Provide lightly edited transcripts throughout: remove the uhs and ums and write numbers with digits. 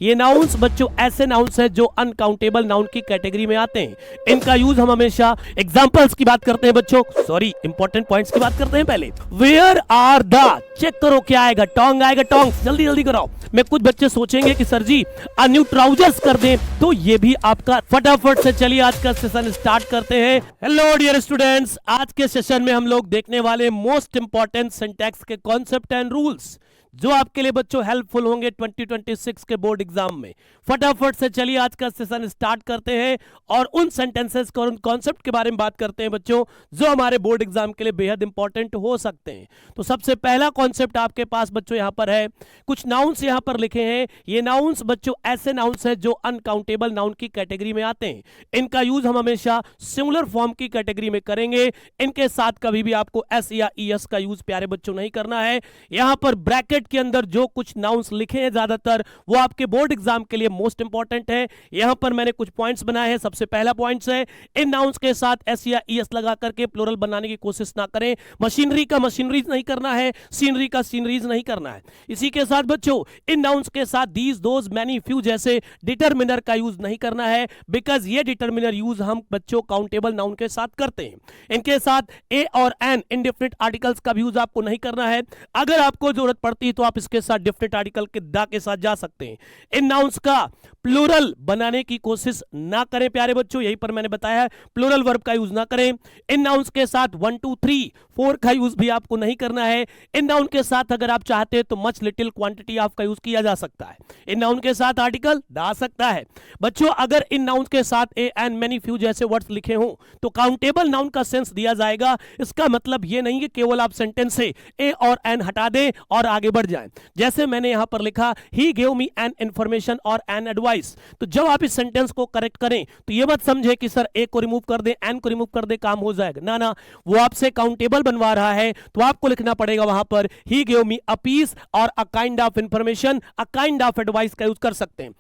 ये नाउन्स बच्चों ऐसे नाउन्स हैं जो अनकाउंटेबल नाउन की कैटेगरी में आते हैं। इनका यूज हम हमेशा एग्जांपल्स की बात करते हैं बच्चों, सॉरी इंपॉर्टेंट पॉइंट्स की बात करते हैं पहले। वेयर आर द, चेक करो क्या आएगा, टोंग आएगा, टोंग, जल्दी जल्दी कराओ। मैं कुछ बच्चे सोचेंगे कि sir ji a new trousers कर दें, तो ये भी आपका फटाफट से। चलिए आज का सेशन स्टार्ट करते हैं। हेलो डियर स्टूडेंट्स, आज के सेशन में हम लोग देखने वाले मोस्ट इंपॉर्टेंट सिंटैक्स के कॉन्सेप्ट एंड रूल्स जो आपके लिए बच्चों हेल्पफुल होंगे 2026 के बोर्ड एग्जाम में। फटाफट से चलिए आज का सेशन स्टार्ट करते हैं और उन सेंटेंसेस और उन कॉन्सेप्ट के बारे में बात करते हैं बच्चों जो हमारे बोर्ड एग्जाम के लिए बेहद इंपॉर्टेंट हो सकते हैं। तो सबसे पहला कॉन्सेप्ट आपके पास बच्चों यहां पर है, कुछ नाउन्स यहां पर लिखे हैं। ये नाउन्स बच्चों ऐसे नाउन्स हैं जो अनकाउंटेबल नाउन की कैटेगरी में आते हैं। इनका यूज हम हमेशा सिंगुलर फॉर्म की कैटेगरी में करेंगे। इनके साथ कभी भी आपको एस या ईएस का यूज प्यारे बच्चों नहीं करना है। यहां पर ब्रैकेट के अंदर जो कुछ नाउन्स लिखे हैं ज्यादातर वो आपके बोर्ड एग्जाम के लिए मोस्ट इंपॉर्टेंट है। यहां पर मैंने कुछ पॉइंट्स बनाए हैं। सबसे पहला पॉइंट है, इन नाउन्स के साथ एस या ईएस लगा करके प्लूरल बनाने की कोशिश ना करें। मशीनरी का मशीनरीज नहीं करना है, सीनरी का सीनरीज नहीं करना है। इसी के साथ बच्चों इन नाउन्स के साथ दीज, दोज, मैनी, फ्यू जैसे डिटरमिनर का यूज नहीं करना है, बिकॉज ये डिटरमिनर यूज हम बच्चों काउंटेबल नाउन के साथ करते हैं। इनके साथ ए और एन इंडेफिनिट आर्टिकल्स का भी यूज आपको नहीं करना है। अगर आपको जरूरत पड़ती है तो आप इसके साथ डिफरेंट आर्टिकल के दा के साथ जा सकते हैं। इन नाउन्स का प्लूरल बनाने की कोशिश ना करें प्यारे बच्चों, यही पर मैंने बताया है प्लूरल वर्ब का यूज ना करें। इन नाउन्स के साथ 1 2 3 4 का यूज भी आपको नहीं करना है। इन नाउन के साथ अगर आप चाहते हैं तो मच, लिटिल, क्वांटिटी ऑफ का यूज किया जा सकता है। इन नाउन के साथ आर्टिकल दा सकता है बच्चों। अगर इन नाउन के साथ ए एंड मैनी, फ्यू जैसे वर्ड्स लिखे हों तो काउंटेबल नाउन का सेंस दिया जाएगा। इसका मतलब यह नहीं कि केवल आप सेंटेंस से ए और एन हटा दें और आगे बढ़ जाएं। जैसे मैंने यहां पर लिखा he gave me an information और एन एडवाइस, तो जब आप इस सेंटेंस को करेक्ट करें तो यह मत समझे कि सर ए को रिमूव कर दें, एन को रिमूव कर दें, काम हो जाएगा। ना ना, वो आपसे काउंटेबल बनवा रहा है तो आपको लिखना पड़ेगा वहां पर he gave me a piece और a kind of information, a kind of advice का यूज कर सकते हैं।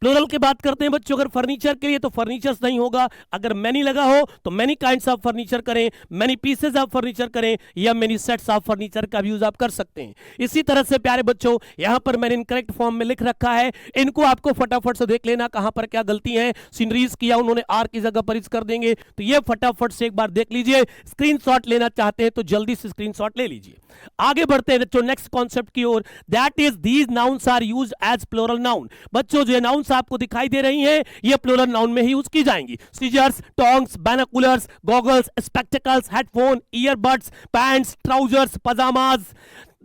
प्लूरल की बात करते हैं बच्चों, अगर फर्नीचर के लिए तो फर्नीचर्स नहीं होगा। अगर मैनी लगा हो तो मैनी काइंड्स ऑफ फर्नीचर करें, मैनी पीसेस ऑफ फर्नीचर करें या मैनी सेट्स ऑफ फर्नीचर का भी यूज आप कर सकते हैं। इसी तरह से प्यारे बच्चों यहां पर मैंने इनकरेक्ट फॉर्म में लिख रखा है, इनको आपको फटाफट से देख लेना कहां पर क्या गलती है। सीनरीज किया उन्होंने आर की जगह पर कर देंगे, तो ये फटाफट से एक बार देख लीजिए। स्क्रीनशॉट लेना चाहते हैं तो जल्दी से स्क्रीनशॉट ले लीजिए। आगे बढ़ते हैं बच्चों नेक्स्ट कॉन्सेप्ट की ओर, that is these nouns are used as plural noun. बच्चों जो नाउन्स आपको दिखाई दे रही हैं ये प्लूरल नाउन में ही यूज की जाएंगी। Scissors, tongs, binoculars, goggles, spectacles, headphone, earbuds, pants, trousers, pyjamas,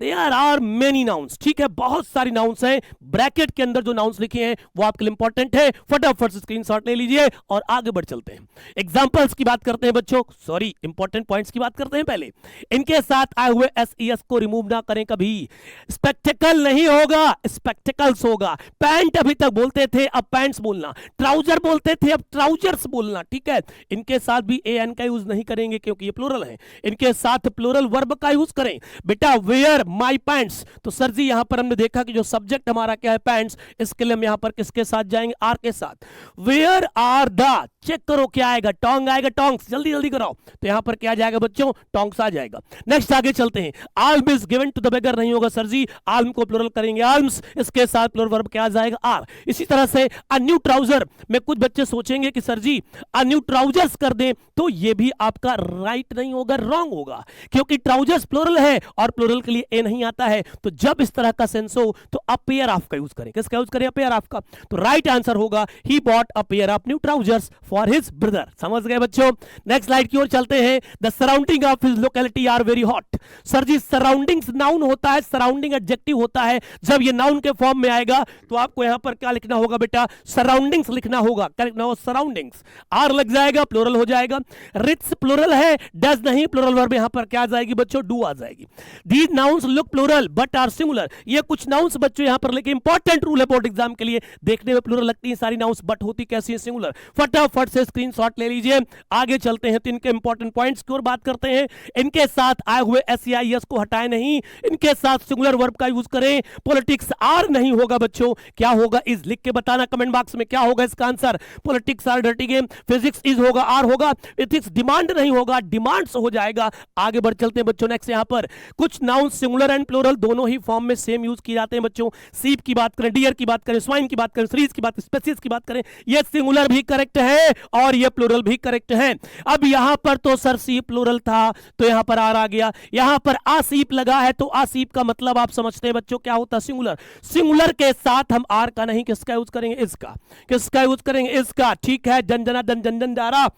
there are many nouns. ठीक है, बहुत सारी नाउन्स हैं। ब्रैकेट के अंदर जो नाउन्स लिखे हैं वो आपके लिए इंपॉर्टेंट है। फटाफट से स्क्रीनशॉट ले लीजिए और आगे बढ़ चलते हैं। एग्जांपल्स की बात करते हैं बच्चों, सॉरी इंपॉर्टेंट पॉइंट्स की बात करते हैं पहले। इनके साथ आए हुए एस ईएस को रिमूव ना करें कभी। स्पेक्टिकल नहीं होगा, स्पेक्टिकल्स होगा। पैंट अभी तक बोलते थे, अब पैंट्स बोलना। ट्राउजर बोलते थे, अब ट्राउजर्स बोलना। ठीक है, इनके साथ भी ए एन का यूज नहीं करेंगे क्योंकि ये प्लूरल है। इनके साथ प्लूरल वर्ब का यूज करें। बेटा वेयर माई पैंट्स, तो सर जी यहां पर हमने देखा कि जो सब्जेक्ट हमारा क्या है पैंट्स, इसके लिए हम यहां पर किसके साथ जाएंगे, आर के साथ। वेयर आर द, चेक करो क्या आएगा, टोंग आएगा, टोंग्स, जल्दी जल्दी कराओ। तो यहां पर क्या जाएगा बच्चों, टोंग्स आ जाएगा। नेक्स्ट आगे चलते हैं। Alms is given to the beggar नहीं होगा सर जी, आल्म को प्लूरल करेंगे आल्म्स, इसके साथ प्लूरल वर्ब क्या आ जाएगा, आर। इसी तरह से अ न्यू ट्राउजर में कुछ बच्चे सोचेंगे कि sir ji a new trousers कर दें, तो ये भी आपका राइट नहीं होगा, रॉन्ग होगा, क्योंकि ट्राउजर्स प्लूरल है और प्लूरल के लिए ए नहीं आता है। तो जब इस तरह का सेंस हो तो अ पेयर ऑफ का यूज करें। किसका यूज करें, अ पेयर ऑफ का। तो राइट आंसर होगा he bought a pair of new trousers for his brother. समझ गए बच्चों। नेक्स्ट स्लाइड की ओर चलते हैं। The surrounding of his locality are very hot. Sir ji surroundings noun होता है, सराउंडिंग एडजेक्टिव होता है। जब ये नाउन के फॉर्म में आएगा तो आपको यहां पर क्या लिखना होगा बेटा, सराउंडिंग्स लिखना होगा। क्या लिखना होगा, सराउंडिंग्स। आर लग जाएगा, प्लूरल हो जाएगा। रिच प्लूरल है, डज नहीं, प्लूरल वर्ब यहां पर क्या आ जाएगी बच्चों, डू आ जाएगी। These nouns look plural but are singular. ये कुछ नाउन्स बच्चों यहां पर लेकिन इंपॉर्टेंट रूल है बोर्ड एग्जाम के लिए, देखने में प्लूरल लगती है सारी नाउन्स बट होती कैसी है, सिंगुलर। फटाफट से स्क्रीनशॉट ले लीजिए। आगे चलते हैं तो इनके इंपॉर्टेंट पॉइंट्स की ओर बात करते हैं। इनके साथ आए हुए एस या एस को हटाए नहीं, इनके साथ सिंगुलर वर्ब का यूज करें। पॉलिटिक्स आर नहीं होगा बच्चों, क्या होगा, इज। लिख के बताना कमेंट बॉक्स में क्या होगा इसका answer. Politics are dirty game, physics is होगा, आर होगा। एथिक्स डिमांड नहीं होगा, डिमांड्स हो जाएगा। आगे बढ़ चलते हैं बच्चों। नेक्स्ट यहां पर कुछ नाउन्स सिंगुलर एंड प्लूरल दोनों ही फॉर्म में सेम यूज किए जाते हैं बच्चों। सीप की बात करें, डियर की बात करें, स्वाइन की बात करें, सीरीज की बात करें, स्पेसीज की बात करें, ये सिंगुलर भी करेक्ट है और ये प्लूरल भी करेक्ट है। अब यहां पर तो सर सीप प्लूरल था तो यहां पर आर आ गया, यहां पर आसीप लगा है तो आसीप का मतलब आप समझते हैं बच्चों क्या होता है, सिंगुलर। सिंगुलर के साथ हम आर का नहीं किसका यूज करेंगे, इसका। किसका यूज करेंगे, इसका। ठीक है, जनजना जन जन जन जा रहा।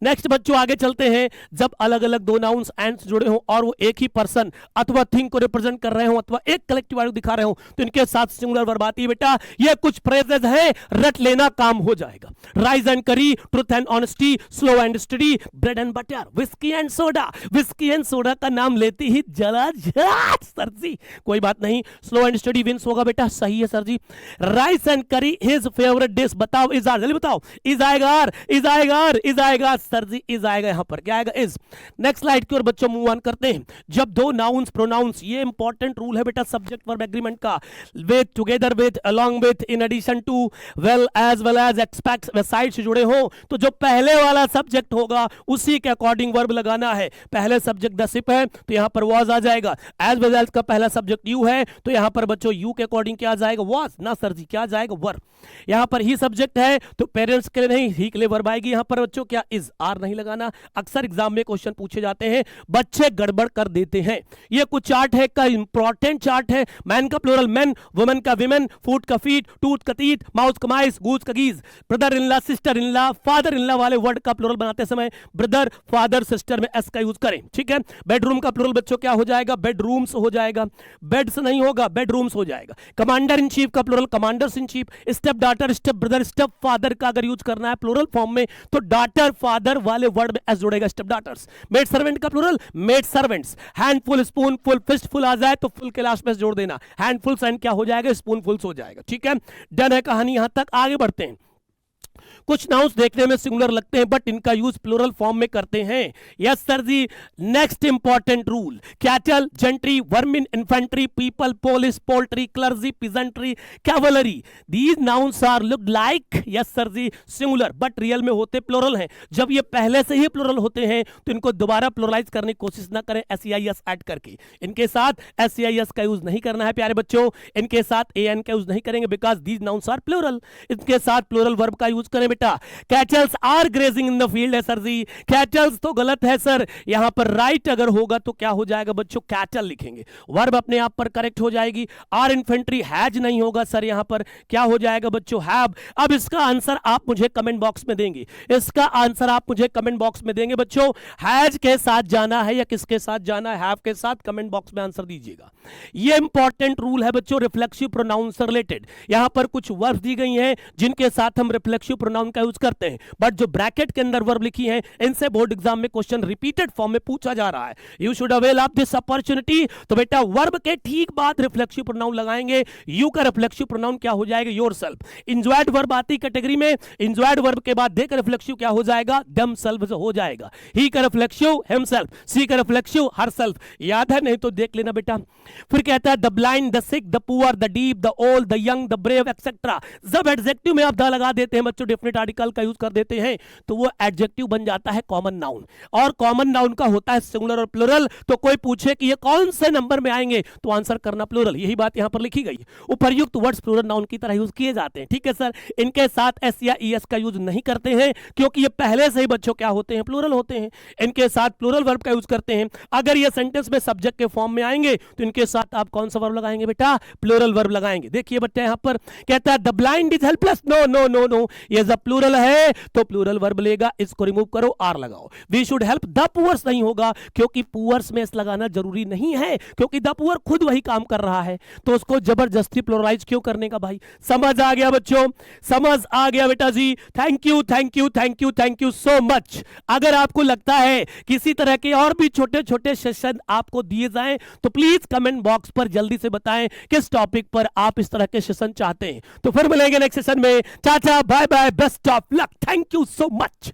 नेक्स्ट बच्चों आगे चलते हैं। जब अलग अलग दो नाउन्स एंड्स जुड़े हों और वो एक ही पर्सन अथवा थिंग को रिप्रेजेंट कर रहे हो अथवा एक कलेक्टिव आर्टिकल दिखा रहे हो तो इनके साथ सिंगुलर वर्ब आती है बेटा। ये कुछ फ्रेजेस हैं, रट लेना काम हो जाएगा। राइस एंड करी, truth and honesty, slow and study, bread and butter, whisky and soda. Whisky and soda का नाम लेती ही जला झट सर जी, कोई बात नहीं, स्लो एंड स्टडी विंस होगा बेटा, सही है सर जी। राइस एंड करी हिज फेवरेट डिश, बताओ इज आर, जल्दी बताओ, इज आएगा, इज आएगा, इज आएगा सर जी, इज आएगा, यहां पर क्या आएगा, इज। नेक्स्ट स्लाइड की ओर बच्चों मूव ऑन करते हैं। जब दो नाउन्स प्रोनाउंस, ये इंपॉर्टेंट रूल है बेटा सब्जेक्ट वर्ब एग्रीमेंट का, with, together with, along with, in addition to, well as, except, side से जुड़े हो तो जो पहले वाला सब्जेक्ट होगा उसी के अकॉर्डिंग वर्ब लगाना है। पहले सब्जेक्ट द शिप है तो यहां पर वॉज आ जाएगा। एज वेल एज का पहला सब्जेक्ट यू है तो यहां पर बच्चों यू के अकॉर्डिंग क्या आ जाएगा, वॉज ना सर जी, क्या आ जाएगा, वर्ब। यहां पर ही सब्जेक्ट है तो पेरेंट्स के लिए नहीं, ही के लिए वर्ब आएगी। यहां पर बच्चों क्या, इज, आर नहीं लगाना। अक्सर एग्जाम में क्वेश्चन पूछे जाते हैं, बच्चे गड़बड़ कर देते हैं। ये कुछ चार्ट है का इंपॉर्टेंट चार्ट है। मैन का प्लूरल मैन, वुमेन का विमेन, फूट का फीट, टूथ का टीथ, माउस का माइस, गूज का geese. Brother in law, sister in law, father in law वाले वर्ड का प्लूरल बनाते समय ब्रदर, फादर, सिस्टर में एस का यूज करें। ठीक है। बेडरूम का प्लूरल बच्चों क्या हो जाएगा, बेडरूम्स हो जाएगा। बेड्स नहीं होगा, बेडरूम्स हो जाएगा। कमांडर इन चीफ का plural commanders in chief. Step daughter, step brother, step father का अगर यूज करना है प्लूरल फॉर्म में तो डॉटर फादर वाले वर्ड में एस जोड़ेगा, स्टेप डॉटर्स। मेड सर्वेंट का plural maid servants. Handful, spoonful, fistful आ जाए तो फुल के लास्ट में जोड़ देना, हैंडफुल एंड क्या हो जाएगा, स्पूनफुल्स हो जाएगा। ठीक है, डन है कहानी यहां तक। आगे बढ़ते हैं। कुछ नाउन्स देखने में सिंगुलर लगते हैं बट इनका यूज प्लूरल फॉर्म में करते हैं। यस सर जी। Next important rule, cattle, gentry, vermin, infantry, people, police, poultry, clergy, peasantry, cavalry, these nouns are look like, yes sir जी, सिंगुलर बट रियल में होते प्लूरल हैं। जब ये पहले से ही प्लूरल होते हैं तो इनको दोबारा प्लूरलाइज करने की कोशिश ना करें एस ऐड करके। इनके साथ एस का यूज नहीं करना है प्यारे बच्चों, इनके साथ एन का यूज नहीं करेंगे because these nouns are plural. इनके साथ प्लूरल वर्ब का यूज करें बेटा। Cattles are grazing in the field है सर जी, कैटल्स तो गलत है सर, यहां पर राइट अगर होगा तो क्या हो जाएगा बच्चों, कैटल लिखेंगे, वर्ब अपने आप पर करेक्ट हो जाएगी। आर इन्फेंट्री, हैज नहीं होगा सर, यहां पर क्या हो जाएगा बच्चों, हैव। अब इसका आंसर आप मुझे कमेंट बॉक्स में देंगे, इसका आंसर आप मुझे कमेंट बॉक्स में देंगे बच्चों। हैज के साथ जाना है या किसके साथ जाना है, हैव के साथ, कमेंट बॉक्स में आंसर दीजिएगा। ये इंपॉर्टेंट रूल है बच्चों रिफ्लेक्सिव प्रोनाउन से रिलेटेड। यहां पर कुछ वर्ब दी गई हैं जिनके साथ हम रिफ्लेक्सिव प्रोनाउन का यूज करते हैं बट जो ब्रैकेट के अंदर वर्ब लिखी है इनसे बोर्ड एग्जाम में क्वेश्चन रिपीटेड फॉर्म में पूछा जा रहा है। You should avail of this opportunity. तो बेटा वर्ब के ठीक बाद रिफ्लेक्सिव प्रोनाउन लगाएंगे। यू का रिफ्लेक्सिव प्रोनाउन क्या हो जाएगा, योरसेल्फ। इंजॉयड वर्ब आती कैटेगरी में, इंजॉयड वर्ब के बाद दे का रिफ्लेक्सिव क्या हो जाएगा, देमसेल्व्स हो जाएगा। ही का रिफ्लेक्सिव हिमसेल्फ, सी का रिफ्लेक्सिव हरसेल्फ। याद है नहीं तो देख लेना बेटा। फिर कहता है the blind, the sick, the poor, the deep, the old, the young, the brave etcetera. जब एडजेक्टिव में आप द लगा देते हैं बच्चों, डेफिनेट आर्टिकल का यूज कर देते हैं तो वो एडजेक्टिव बन जाता है कॉमन नाउन, और कॉमन नाउन का होता है सिंगुलर और प्लूरल। तो कोई पूछे कि ये कौन से नंबर में आएंगे तो आंसर करना प्लूरल, यही बात यहां पर लिखी गई है। उपर्युक्त वर्ड्स प्लूरल नाउन की तरह यूज किए जाते हैं। ठीक है सर, इनके साथ एस या ईएस का यूज नहीं करते हैं क्योंकि ये पहले से ही बच्चों क्या होते हैं, प्लूरल होते हैं। इनके साथ प्लूरल वर्ब का यूज करते हैं। अगर ये सेंटेंस में सब्जेक्ट के फॉर्म में आएंगे तो इनके साथ आप कौन सा वर्ब लगाएंगे बेटा, प्लूरल वर्ब लगाएंगे। देखिए बच्चा यहां पर कहता है the blind is helpless, no no no no, ये जब प्लूरल है तो प्लूरल वर्ब लेगा, इसको रिमूव करो, आर लगाओ। We should help the poors नहीं होगा क्योंकि पुअर्स में एस लगाना जरूरी नहीं है क्योंकि द पुअर खुद वही काम कर रहा है तो उसको जबरदस्ती प्लूरलाइज क्यों करने का भाई। समझ आ गया बच्चों, समझ आ गया बेटा जी। Thank you thank you thank you thank you so much. अगर आपको लगता है किसी तरह के और भी छोटे छोटे सेशन आपको दिए जाएं तो प्लीज कमेंट बॉक्स पर जल्दी से बताएं किस टॉपिक पर आप इस तरह के सेशन चाहते हैं। तो फिर मिलेंगे नेक्स्ट सेशन में। Tata bye bye, best of luck, thank you so much.